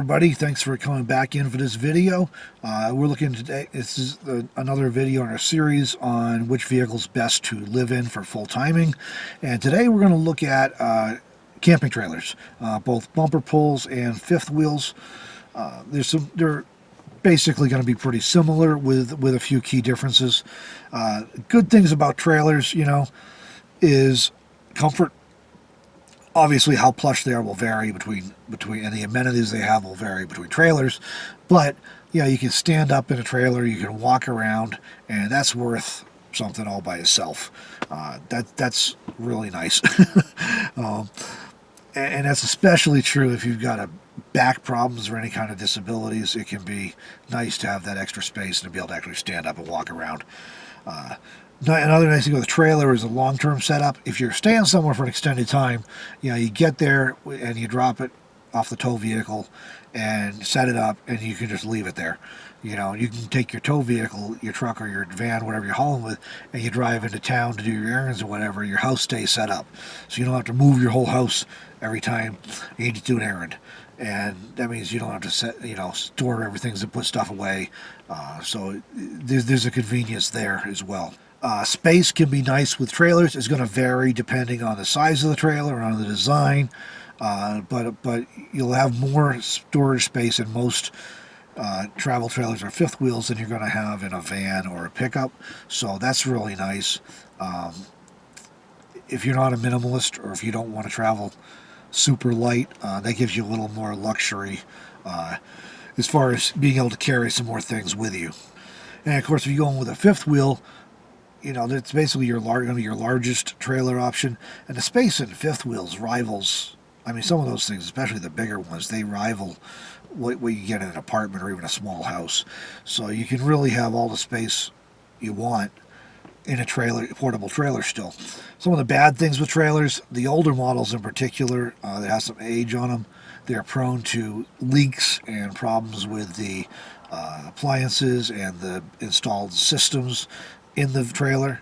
everybody, thanks for coming back in for this video. We're looking today, this is another video in our series on which vehicles best to live in for full timing. And today we're going to look at camping trailers, both bumper pulls and fifth wheels. They're basically going to be pretty similar with a few key differences. Good things about trailers, is comfort. Obviously, how plush they are will vary between and the amenities they have will vary between trailers. But you can stand up in a trailer, you can walk around, and that's worth something all by itself. That's really nice, and that's especially true if you've got back problems or any kind of disabilities. It can be nice to have that extra space and to be able to actually stand up and walk around. Another nice thing with a trailer is a long-term setup. If you're staying somewhere for an extended time, you get there and you drop it off the tow vehicle and set it up, and you can just leave it there. You can take your tow vehicle, your truck or your van, whatever you're hauling with, and you drive into town to do your errands or whatever. Your house stays set up, so you don't have to move your whole house every time you need to do an errand. And that means you don't have to store everything and put stuff away. So there's a convenience there as well. Space can be nice with trailers. It's going to vary depending on the size of the trailer and on the design, but you'll have more storage space in most travel trailers or fifth wheels than you're going to have in a van or a pickup. So that's really nice. If you're not a minimalist, or if you don't want to travel super light, that gives you a little more luxury as far as being able to carry some more things with you. And of course, if you go in with a fifth wheel, that's basically going to be your largest trailer option. And the space in fifth wheels rivals, some of those things, especially the bigger ones, they rival what you get in an apartment or even a small house. So you can really have all the space you want in a portable trailer still. Some of the bad things with trailers, the older models in particular, that have some age on them, they're prone to leaks and problems with the appliances and the installed systems in the trailer.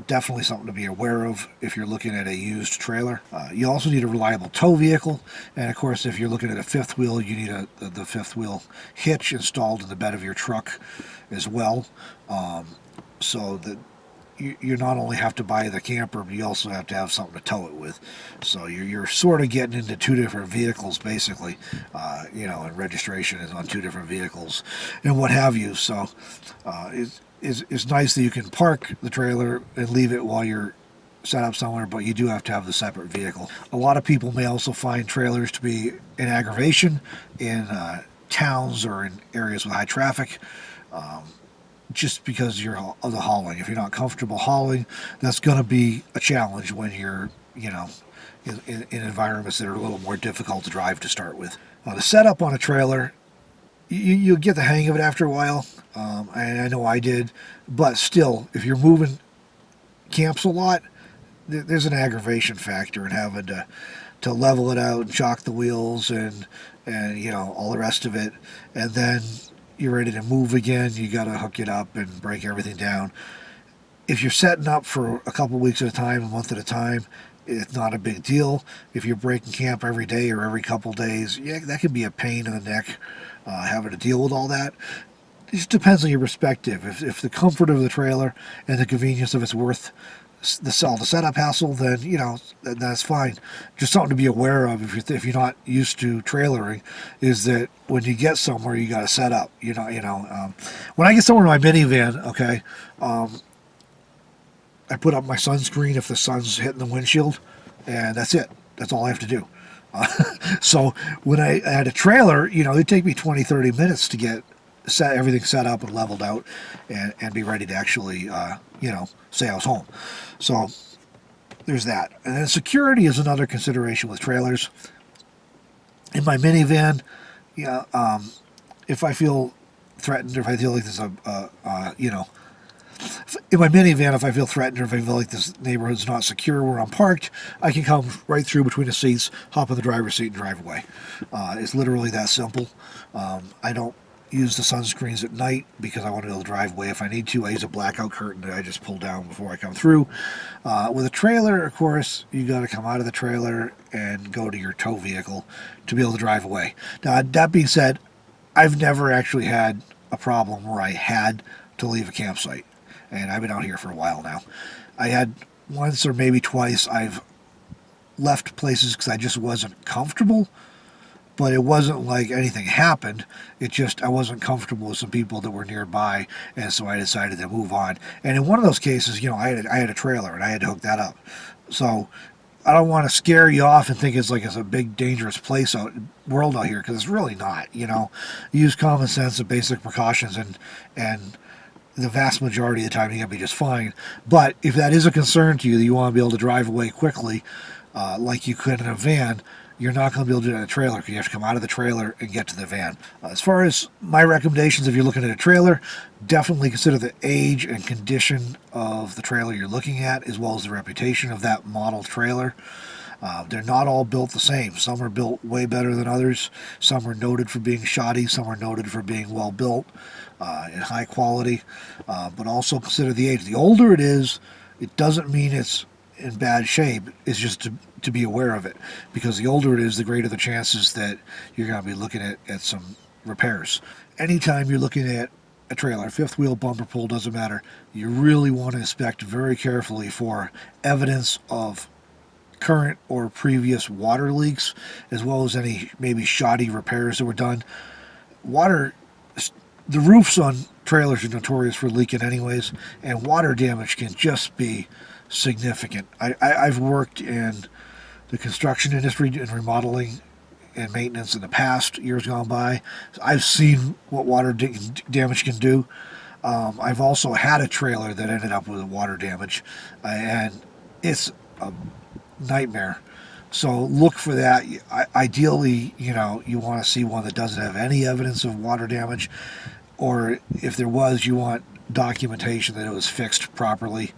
Definitely something to be aware of if you're looking at a used trailer. You also need a reliable tow vehicle, and of course, if you're looking at a fifth wheel, you need the fifth wheel hitch installed in the bed of your truck as well, so that you not only have to buy the camper, but you also have to have something to tow it with. So you're sort of getting into two different vehicles, basically, and registration is on two different vehicles and what have you. So it's nice that you can park the trailer and leave it while you're set up somewhere, but you do have to have the separate vehicle. A lot of people may also find trailers to be an aggravation in towns or in areas with high traffic, just because of the hauling. If you're not comfortable hauling, that's going to be a challenge when you're, in environments that are a little more difficult to drive to start with. The setup on a trailer, you'll get the hang of it after a while. I know I did, but still, if you're moving camps a lot, there's an aggravation factor in having to level it out and chock the wheels and all the rest of it, and then you're ready to move again. You got to hook it up and break everything down. If you're setting up for a couple weeks at a time, a month at a time, it's not a big deal. If you're breaking camp every day or every couple days, that can be a pain in the neck, having to deal with all that. It just depends on your perspective. If the comfort of the trailer and the convenience of it's worth the setup hassle, then that's fine. Just something to be aware of if you're not used to trailering, is that when you get somewhere, you got to set up. When I get somewhere in my minivan, okay, I put up my sunscreen if the sun's hitting the windshield, and that's it. That's all I have to do. So when I had a trailer, it'd take me 20-30 minutes to get everything set up and leveled out and be ready to actually say I was home. So there's that. And then security is another consideration with trailers. In my minivan, if I feel threatened, or if I feel like there's in my minivan, if I feel threatened or if I feel like this neighborhood's not secure where I'm parked, I can come right through between the seats, hop in the driver's seat, and drive away. It's literally that simple. I don't use the sunscreens at night because I want to be able to drive away if I need to. I use a blackout curtain that I just pull down before I come through. With a trailer, of course, you got to come out of the trailer and go to your tow vehicle to be able to drive away. Now, that being said, I've never actually had a problem where I had to leave a campsite, and I've been out here for a while now. I had once or maybe twice I've left places because I just wasn't comfortable, but it wasn't like anything happened. It just, I wasn't comfortable with some people that were nearby, and so I decided to move on. And in one of those cases, you know, I had a trailer and I had to hook that up. So I don't want to scare you off and think it's like it's a big dangerous world out here, because it's really not. You know, use common sense and basic precautions, and the vast majority of the time you're gonna be just fine. But if that is a concern to you, that you want to be able to drive away quickly, like you could in a van, you're not going to be able to do it in a trailer, because you have to come out of the trailer and get to the van. As far as my recommendations, if you're looking at a trailer, definitely consider the age and condition of the trailer you're looking at, as well as the reputation of that model trailer. They're not all built the same. Some are built way better than others. Some are noted for being shoddy. Some are noted for being well built and high quality. But also consider the age. The older it is, it doesn't mean it's in bad shape. It's just to be aware of it, because the older it is, the greater the chances that you're going to be looking at some repairs. Anytime you're looking at a trailer, fifth wheel, bumper pull, doesn't matter, you really want to inspect very carefully for evidence of current or previous water leaks, as well as any maybe shoddy repairs that were done. The roofs on trailers are notorious for leaking anyways, and water damage can just be significant. I've worked in the construction industry and remodeling and maintenance in the past, years gone by. I've seen what water damage can do. I've also had a trailer that ended up with water damage, and it's a nightmare. So look for that. Ideally, you know, you want to see one that doesn't have any evidence of water damage, or if there was, you want documentation that it was fixed properly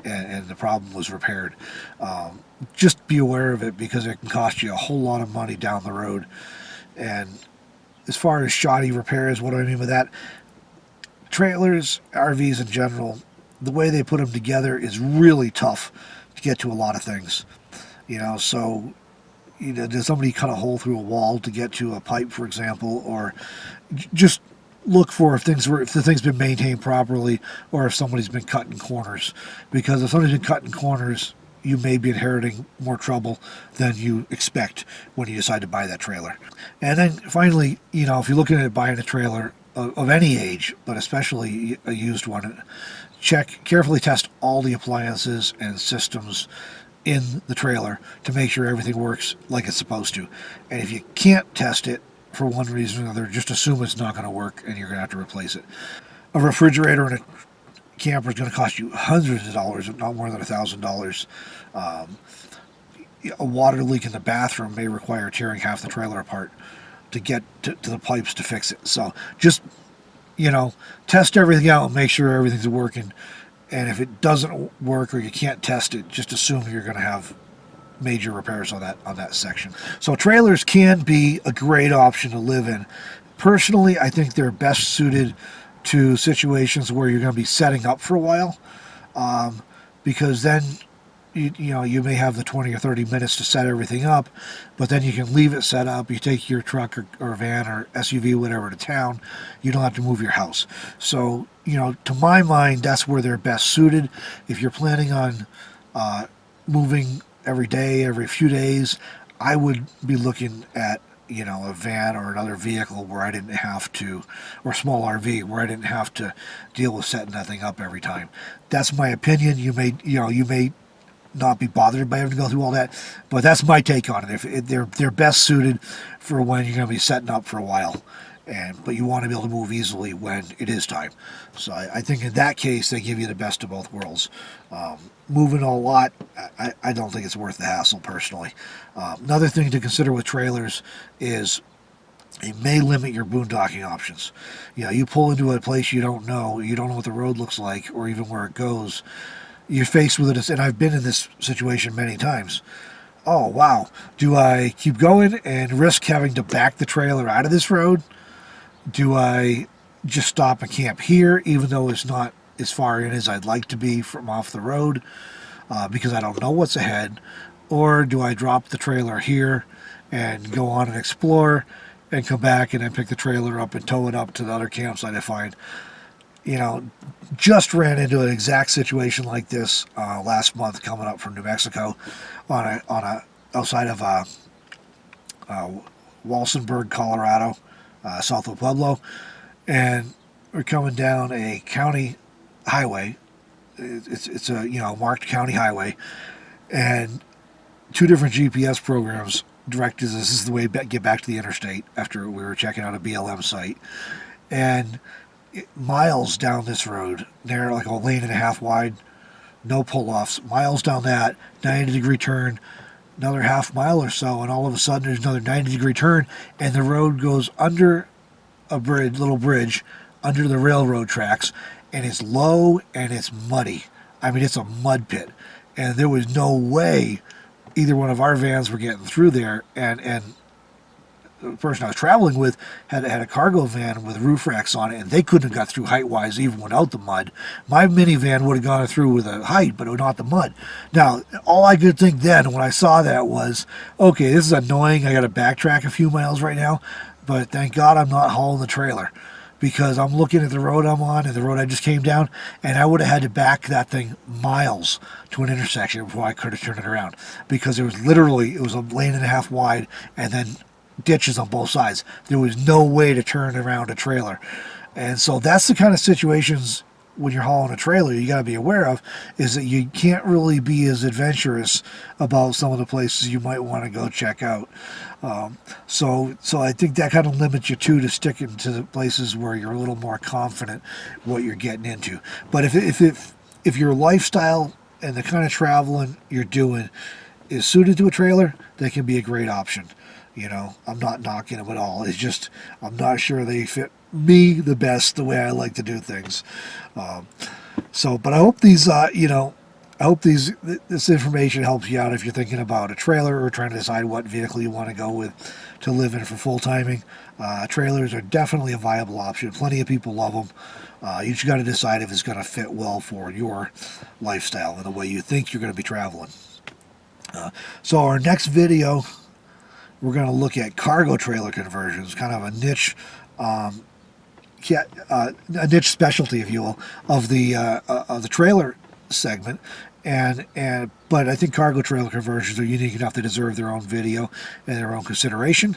and the problem was repaired. Just be aware of it, because it can cost you a whole lot of money down the road. And as far as shoddy repairs, what do I mean by that? Trailers, RVs in general, the way they put them together is really tough to get to a lot of things. You know, so, you know, does somebody cut a hole through a wall to get to a pipe, for example, or just look for if the thing's been maintained properly, or if somebody's been cutting corners. Because if somebody's been cutting corners, you may be inheriting more trouble than you expect when you decide to buy that trailer. And then finally, you know, if you're looking at buying a trailer of any age, but especially a used one, carefully test all the appliances and systems in the trailer to make sure everything works like it's supposed to. And if you can't test it for one reason or another, just assume it's not going to work and you're going to have to replace it. A refrigerator in a camper is going to cost you hundreds of dollars, not more than $1,000. A water leak in the bathroom may require tearing half the trailer apart to get to the pipes to fix it. So just, you know, test everything out and make sure everything's working. And if it doesn't work or you can't test it, just assume you're going to have major repairs on that section. So trailers can be a great option to live in. Personally, I think they're best suited to situations where you're going to be setting up for a while, because then you may have the 20 or 30 minutes to set everything up, but then you can leave it set up. You take your truck or van or SUV, whatever, to town. You don't have to move your house. So, you know, to my mind, that's where they're best suited. If you're planning on moving every day, every few days, I would be looking at, you know, a van or another vehicle where I didn't have to, or a small RV where I didn't have to deal with setting that thing up every time. That's my opinion. You may not be bothered by having to go through all that, but that's my take on it. If they're best suited for when you're going to be setting up for a while, but you want to be able to move easily when it is time. So I think in that case they give you the best of both worlds. Moving a lot, I don't think it's worth the hassle personally. Another thing to consider with trailers is it may limit your boondocking options. You know, you pull into a place you don't know what the road looks like or even where it goes. You're faced with it, and I've been in this situation many times. Oh, wow. Do I keep going and risk having to back the trailer out of this road? Do I just stop and camp here, even though it's not as far in as I'd like to be from off the road, because I don't know what's ahead? Or do I drop the trailer here and go on and explore and come back and then pick the trailer up and tow it up to the other campsite I find? You know, just ran into an exact situation like this last month coming up from New Mexico on a outside of Walsenburg, Colorado, south of Pueblo, and we're coming down a county highway. It's a marked county highway, and two different GPS programs directed us this is the way to get back to the interstate after we were checking out a BLM site, and miles down this road, they're like a lane and a half wide, no pull-offs, miles down that 90-degree turn, another half mile or so, and all of a sudden there's another 90-degree turn, and the road goes under a bridge, little bridge, under the railroad tracks, and it's low and it's muddy. I mean, it's a mud pit, and there was no way either one of our vans were getting through there, and the person I was traveling with had a cargo van with roof racks on it, and they couldn't have got through height-wise even without the mud. My minivan would have gone through with a height, but not the mud. Now, all I could think then when I saw that was, okay, this is annoying. I got to backtrack a few miles right now, but thank God I'm not hauling the trailer, because I'm looking at the road I'm on and the road I just came down, and I would have had to back that thing miles to an intersection before I could have turned it around, because it was a lane and a half wide, and then ditches on both sides. There was no way to turn around a trailer. And so that's the kind of situations when you're hauling a trailer you got to be aware of, is that you can't really be as adventurous about some of the places you might want to go check out. So I think that kind of limits you to sticking to the places where you're a little more confident what you're getting into. But if your lifestyle and the kind of traveling you're doing is suited to a trailer, that can be a great option. I'm not knocking them at all. It's just I'm not sure they fit me the best the way I like to do things. But I hope these, this information helps you out if you're thinking about a trailer or trying to decide what vehicle you want to go with to live in for full timing. Trailers are definitely a viable option. Plenty of people love them. You just got to decide if it's going to fit well for your lifestyle and the way you think you're going to be traveling. So our next video, we're going to look at cargo trailer conversions, kind of a niche, a niche specialty, if you will, of the trailer segment. But I think cargo trailer conversions are unique enough to deserve their own video and their own consideration.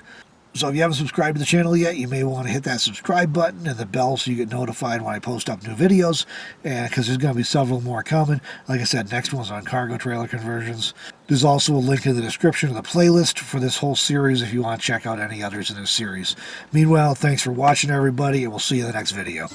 So if you haven't subscribed to the channel yet, you may want to hit that subscribe button and the bell so you get notified when I post up new videos, and because there's going to be several more coming. Like I said, next one's on cargo trailer conversions. There's also a link in the description of the playlist for this whole series if you want to check out any others in this series. Meanwhile, thanks for watching, everybody, and we'll see you in the next video.